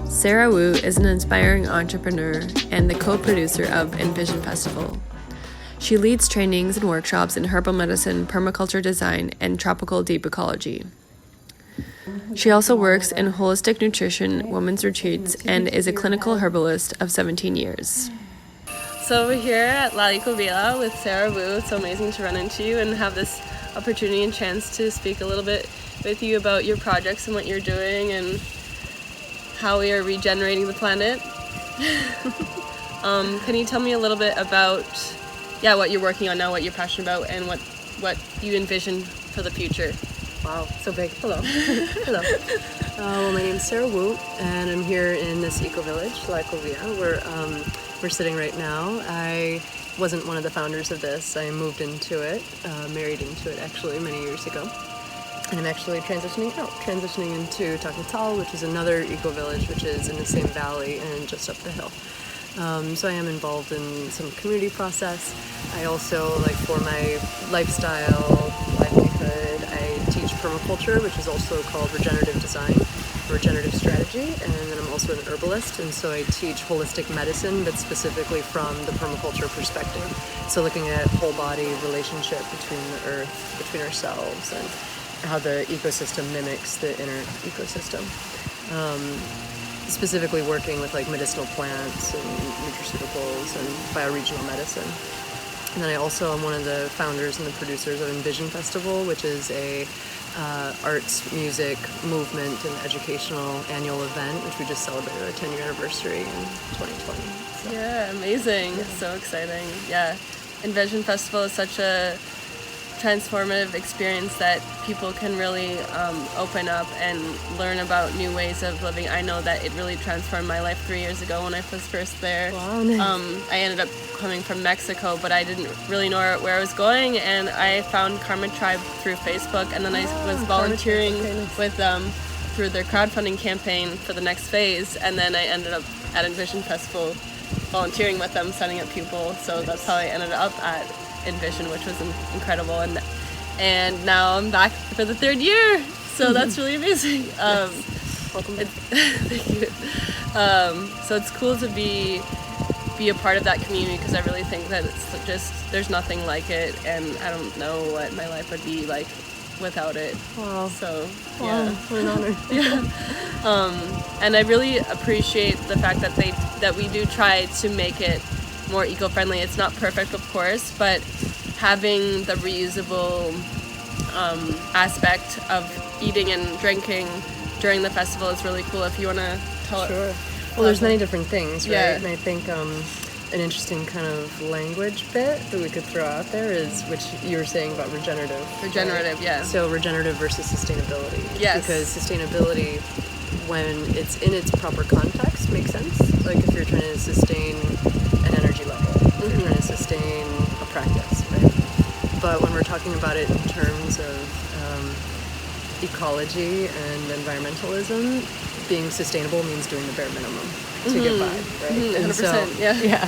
Sarah Wu is an inspiring entrepreneur and the co-producer of Envision Festival. She leads trainings and workshops in herbal medicine, permaculture design, and tropical deep ecology. She also works in holistic nutrition, women's retreats, and is a clinical herbalist of 17 years. So we're here at La Ecovilla with Sarah Wu. It's so amazing to run into you and have this opportunity and chance to speak a little bit with you about your projects and what you're doing and how we are regenerating the planet. Can you tell me a little bit about what you're working on now, what you're passionate about, and what you envision for the future? Wow, so big. Hello. Hello. Well, my name's Sarah Wu, and I'm here in this eco-village, La Ecovilla, where we're sitting right now. I wasn't one of the founders of this. I moved into it, married into it actually many years ago. And I'm actually transitioning into Taquetal, which is another eco-village, which is in the same valley and just up the hill. So I am involved in some community process. I also, for my lifestyle, livelihood, I teach permaculture, which is also called regenerative design, regenerative strategy, and then I'm also an herbalist, and so I teach holistic medicine, but specifically from the permaculture perspective. So looking at whole body relationship between the earth, between ourselves, and how the ecosystem mimics the inner ecosystem. Specifically working with medicinal plants and nutraceuticals and bioregional medicine. And then I also am one of the founders and the producers of Envision Festival, which is a arts, music, movement, and educational annual event, which we just celebrated our 10-year anniversary in 2020. So. Yeah, amazing. Yeah. So exciting. Yeah, Envision Festival is such a transformative experience that people can really open up and learn about new ways of living. I know that it really transformed my life 3 years ago when I was first there. Wow, nice. I ended up coming from Mexico, but I didn't really know where I was going, and I found Karma Tribe through Facebook, and then I was volunteering with them through their crowdfunding campaign for the next phase, and then I ended up at Envision Festival volunteering with them, setting up people. So that's how I ended up at Envision, which was incredible, and now I'm back for the 3rd year, so that's really amazing. Welcome back. Thank you. So it's cool to be a part of that community, because I really think that it's just, there's nothing like it, and I don't know what my life would be like without it. Wow. So wow, yeah, what an honor. Yeah. And I really appreciate the fact that we do try to make it more eco-friendly. It's not perfect, of course, but having the reusable aspect of eating and drinking during the festival is really cool. If you want to tell it. Sure. Well, there's many different things, right? Yeah. And I think an interesting kind of language bit that we could throw out there is, which you were saying about regenerative. Regenerative, right? yeah. So regenerative versus sustainability. Yes. Because sustainability, when it's in its proper context, makes sense. Like if you're trying to sustain an energy level, if you're trying to sustain a practice, right? But when we're talking about it in terms of ecology and environmentalism, being sustainable means doing the bare minimum to get by, right? 100%, and so, yeah.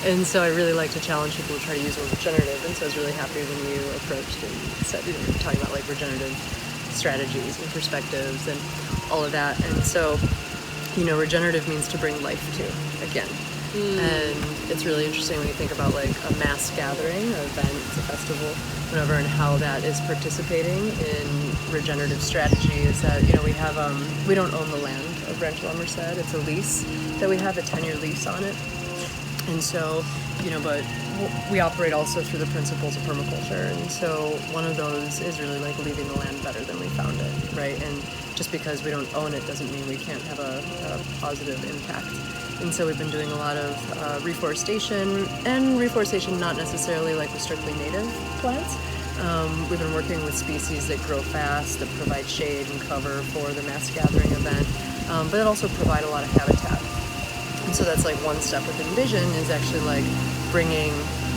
And so I really like to challenge people to try to use more regenerative, and so I was really happy when you approached and said, you were talking about regenerative strategies and perspectives and all of that. And so, regenerative means to bring life to again. And it's really interesting when you think about a mass gathering, an event, a festival, whatever, and how that is participating in regenerative strategy. Is that we don't own the land of Rancho La Merced. It's a lease that we have, a 10-year lease on it. And so, but we operate also through the principles of permaculture. And so one of those is really leaving the land better than we found it, right? And just because we don't own it doesn't mean we can't have a positive impact. And so we've been doing a lot of reforestation, and reforestation not necessarily with strictly native plants. We've been working with species that grow fast, that provide shade and cover for the mass gathering event, but that also provide a lot of habitat. And so that's one step with Envision, is actually bringing,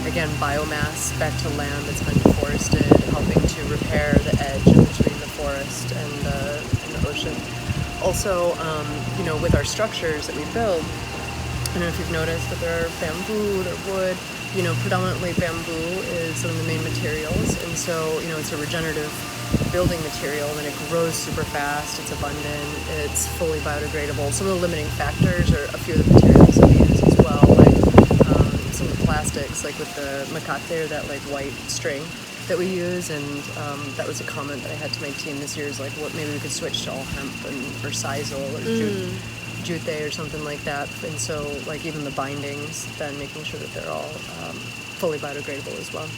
again, biomass back to land that's been deforested, helping to repair the edge in between the forest and the ocean. Also, with our structures that we build, I don't know if you've noticed, but there are bamboo, there are wood, predominantly bamboo is one of the main materials, and so, it's a regenerative building material, and it grows super fast, it's abundant, it's fully biodegradable. Some of the limiting factors are a few of the materials that we use as well, like some of the plastics, like with the macate, or that like white string that we use, and that was a comment that I had to my team this year, is like, what, maybe we could switch to all hemp or sisal or jute or something like that. And so like even the bindings, then making sure that they're all fully biodegradable as well.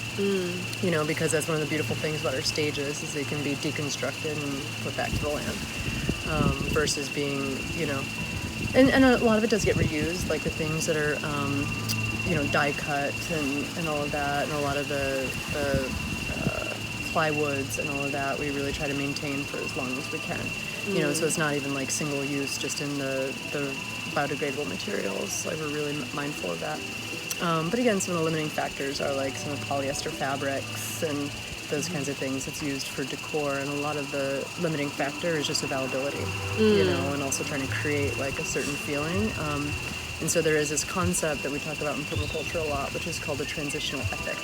You know, because that's one of the beautiful things about our stages, is they can be deconstructed and put back to the land, versus being, you know, and a lot of it does get reused, like the things that are you know, die cut and all of that, and a lot of the plywoods and all of that, we really try to maintain for as long as we can. You know, so it's not even like single use, just in the biodegradable materials. Like, we're really mindful of that. But again, some of the limiting factors are like some of the polyester fabrics and those kinds of things that's used for decor, and a lot of the limiting factor is just availability, you know, and also trying to create like a certain feeling. And so there is this concept that we talk about in permaculture a lot, which is called the transitional ethic.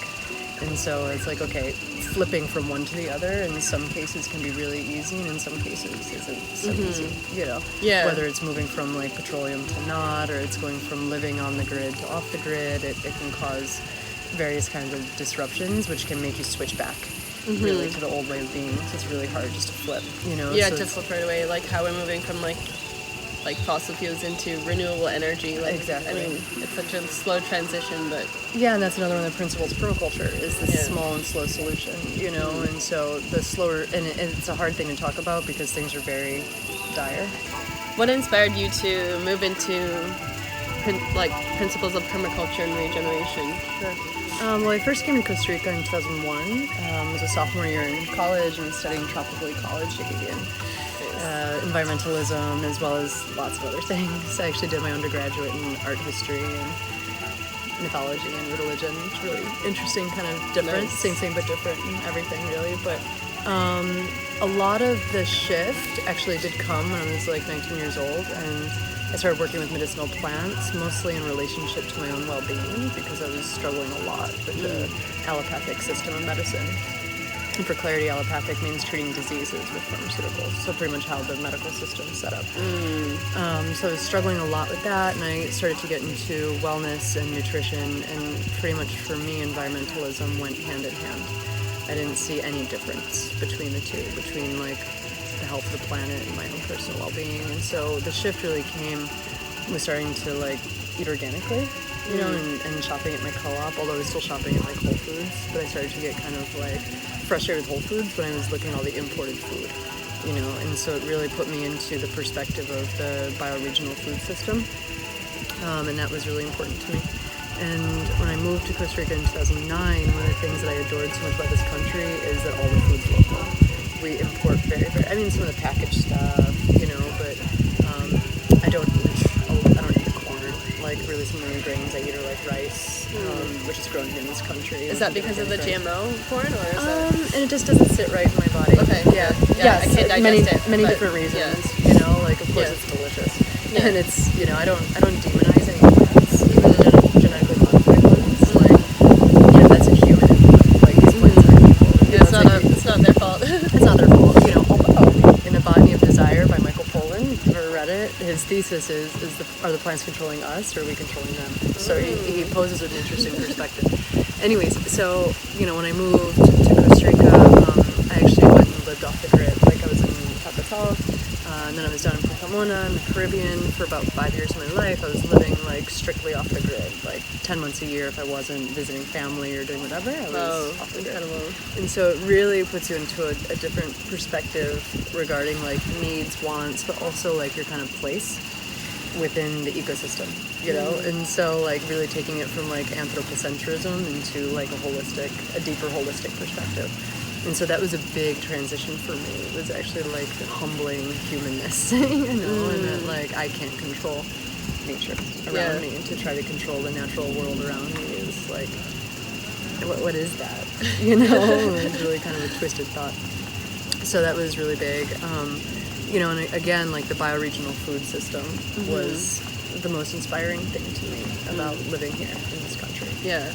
And so it's like, okay, flipping from one to the other in some cases can be really easy, and in some cases isn't so easy, you know? Yeah. Whether it's moving from like petroleum to not, or it's going from living on the grid to off the grid, it can cause various kinds of disruptions, which can make you switch back really to the old way of being. So it's really hard just to flip, you know? Yeah, so to flip right away, like how we're moving from like fossil fuels into renewable energy. Like, exactly. I mean, it's such a slow transition, but yeah, and that's another one of the principles of permaculture, is this small and slow solution, you know. And so the slower, and it's a hard thing to talk about because things are very dire. what inspired you to move into principles of permaculture and regeneration? Sure. Well, I first came to Costa Rica in 2001. I was a sophomore year in college and studying tropical ecology and environmentalism, as well as lots of other things. I actually did my undergraduate in art history and mythology and religion. It's really interesting, kind of different, Nice. same but different in everything really. But a lot of the shift actually did come when I was like 19 years old, and I started working with medicinal plants, mostly in relationship to my own well-being, because I was struggling a lot with the allopathic system of medicine. And for clarity, allopathic means treating diseases with pharmaceuticals, so pretty much how the medical system is set up. So I was struggling a lot with that, and I started to get into wellness and nutrition, and pretty much for me, environmentalism went hand in hand. I didn't see any difference between the two, between like the health of the planet and my own personal well-being. And so the shift really came with starting to like eat organically, you know, and shopping at my co-op, although I was still shopping at like Whole Foods, but I started to get kind of like frustrated with Whole Foods when I was looking at all the imported food, you know, and so it really put me into the perspective of the bioregional food system, and that was really important to me. And when I moved to Costa Rica in 2009, one of the things that I adored so much about this country is that all the food's local. We import very, I mean, some of the packaged stuff, you know, but I don't eat corn. Like, really some of the grains I eat are like rice, which is grown here in this country. Is that because of the GMO corn, or is that? And it just doesn't sit right in my body. Okay. Yeah. Yeah, I can't digest many it, but different reasons. yeah. You know, like of course Yeah. it's delicious, Yeah. and it's, you know, I don't demonize any plants, even the genetically modified ones. Like, you know, that's a human input. Like, these plants are people. You know, It's not their fault. it's not their fault, you know. Although in A Botany of Desire by Michael Pollan, if you've ever read it, his thesis is are the plants controlling us, or are we controlling them? So he poses an interesting perspective. Anyways, so, you know, when I moved to Costa Rica, I actually went and lived off the grid. Like, I was in Capital, and then I was down in Pomona in the Caribbean for about 5 years of my life. I was living like strictly off the grid, like 10 months a year. If I wasn't visiting family or doing whatever, I was off the grid. Incredible. And so it really puts you into a different perspective regarding like needs, wants, but also like your kind of place within the ecosystem, you know? And so like really taking it from like anthropocentrism into like a deeper holistic perspective. And so that was a big transition for me. It was actually like the humbling humanness, you know, and that like I can't control nature around me, and to try to control the natural world around me is like, what is that? You know, it's really kind of a twisted thought. So that was really big. and again, like the bioregional food system was the most inspiring thing to me about living here in this country. Yeah.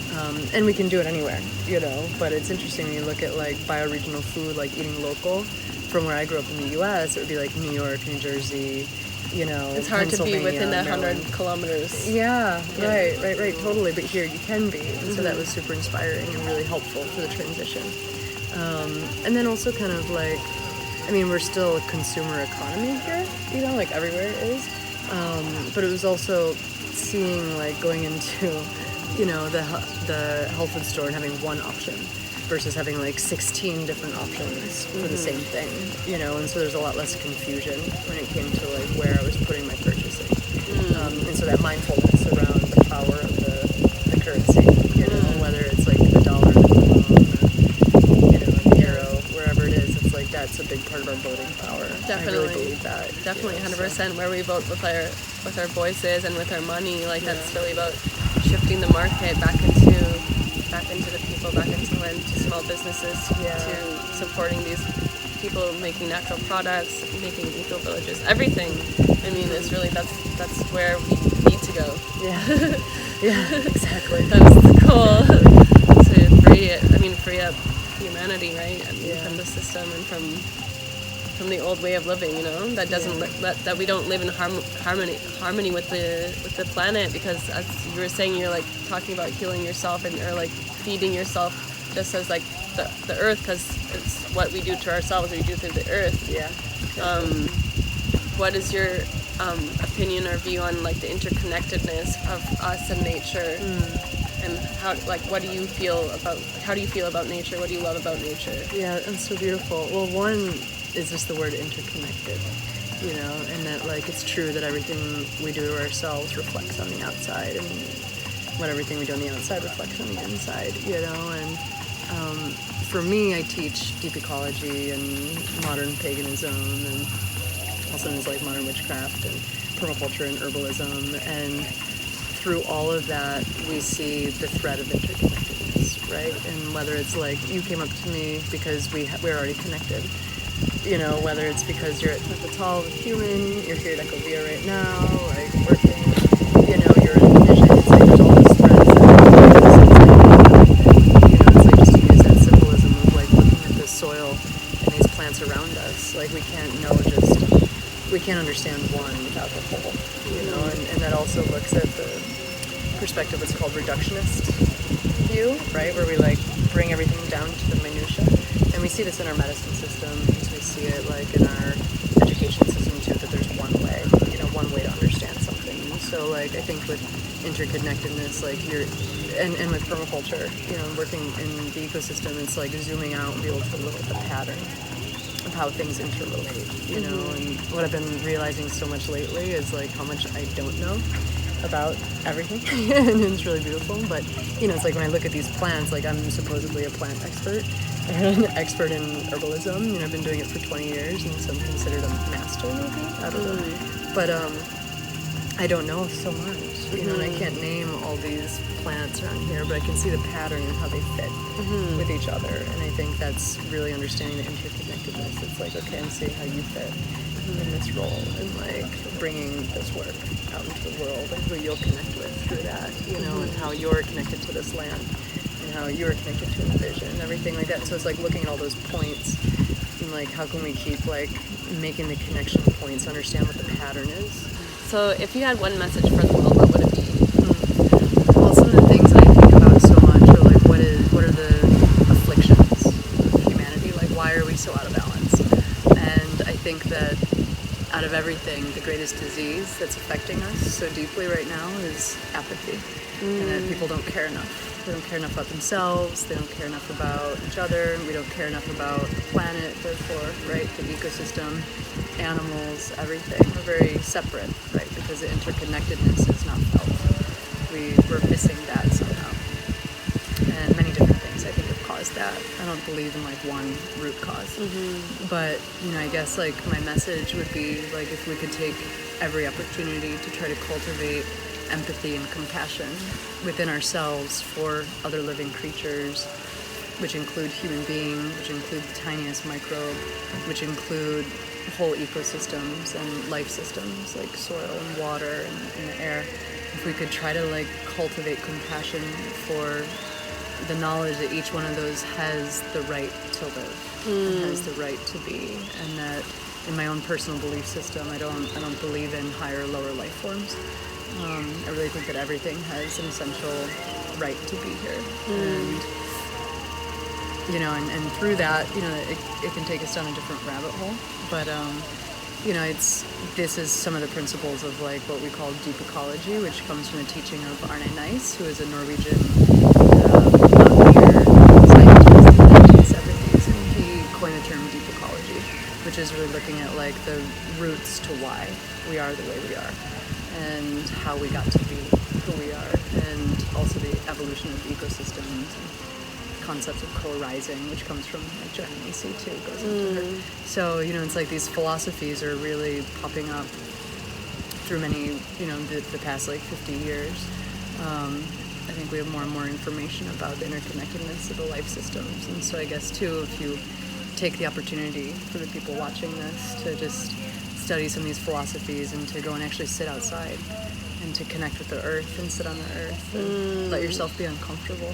And we can do it anywhere, but it's interesting when you look at like bioregional food, like eating local. From where I grew up in the U.S., it would be like New York, New Jersey, it's hard to be within the 100 kilometers. Yeah, right, totally. But here you can be, and so that was super inspiring and really helpful for the transition. And then also kind of like, we're still a consumer economy here, like everywhere is. But it was also seeing like going into, the health food store and having one option versus having like 16 different options for the same thing, and so there's a lot less confusion when it came to like where I was putting my purchasing. And so that mindfulness around the power of the currency, whether it's like the dollar, the krone, the euro, wherever it is, it's like that's a big part of our voting power. Definitely. I really believe that. Definitely, 100%. Where we vote with our voices and with our money, like that's really about shifting the market back into the people, back into land, to small businesses, to supporting these people making natural products, making eco villages, everything. It's really that's where we need to go. Yeah, exactly. That's the goal. To free up humanity, right? From the system and from the old way of living, that doesn't that we don't live in harmony with the planet, because as you were saying, you're like talking about healing yourself or like feeding yourself just as like the earth, because it's what we do to ourselves, we do to the earth. What is your opinion or view on like the interconnectedness of us and nature? And how do you feel about nature? What do you love about nature? Yeah, it's so beautiful. Well, one is just the word interconnected, and that like it's true that everything we do to ourselves reflects on the outside, and what everything we do on the outside reflects on the inside, and for me, I teach deep ecology and modern paganism, and also things like modern witchcraft and permaculture and herbalism, and through all of that, we see the thread of interconnectedness, right? And whether it's like you came up to me because we're already connected, whether it's because you're at Tall with Human, you're here at Ecovia right now, like working, you're in Envision. It's like there's all these threads it's like just to use that symbolism of like looking at the soil and these plants around us, like we can't understand one without the whole, and that also looks at the perspective that's called reductionist view, right, where we like bring everything down to the minutia, and we see this in our medicine system, and we see it like in our education system too, that there's one way to understand something. So like I think with interconnectedness, like and with permaculture, working in the ecosystem, it's like zooming out and be able to look at the pattern of how things interrelate, and what I've been realizing so much lately is like how much I don't know about everything, and it's really beautiful, but it's like when I look at these plants, like I'm supposedly a plant expert, an expert in herbalism, I've been doing it for 20 years, and so I'm considered a master maybe, I don't know, but I don't know so much, and I can't name all these plants around here, but I can see the pattern and how they fit with each other, and I think that's really understanding the interconnectedness. It's like, okay, I'm seeing how you fit in this role, and like bringing this work out into the world, and who you'll connect with through that, and how you're connected to this land, and how you're connected to Envision, and everything like that. So it's like looking at all those points, and like how can we keep like making the connection points, understand what the pattern is. So if you had one message for the world, what would it be? Well, some of the things that I think about so much are like what are the afflictions of humanity? Like why are we so out of balance? And I think that out of everything, the greatest disease that's affecting us so deeply right now is apathy. And that people don't care enough. They don't care enough about themselves, they don't care enough about each other, we don't care enough about the planet, therefore, right, the ecosystem, animals, everything. We're very separate, right, because the interconnectedness is not felt. We're missing that somehow. And many different things I think have caused that. I don't believe in like one root cause. But, I guess like my message would be like if we could take every opportunity to try to cultivate empathy and compassion within ourselves for other living creatures, which include human beings, which include the tiniest microbe, which include whole ecosystems and life systems like soil and water and the air, if we could try to like cultivate compassion for the knowledge that each one of those has the right to live and has the right to be, and that in my own personal belief system, I don't believe in higher or lower life forms. I really think that everything has an essential right to be here, and you know, and through that, you know, it can take us down a different rabbit hole, but you know, this is some of the principles of like what we call deep ecology, which comes from the teaching of Arne Nice, who is a Norwegian mountaineer scientist in the 1970s, and he coined the term deep ecology, which is really looking at like the roots to why we are the way we are, and how we got to be who we are, and also the evolution of ecosystems and concept of co-arising, which comes from like Joanna Macy too, goes into her. So, you know, it's like these philosophies are really popping up through many, you know, the past like 50 years. I think we have more and more information about the interconnectedness of the life systems, and so I guess too, if you take the opportunity for the people watching this to just study some of these philosophies and to go and actually sit outside and to connect with the earth and sit on the earth and let yourself be uncomfortable.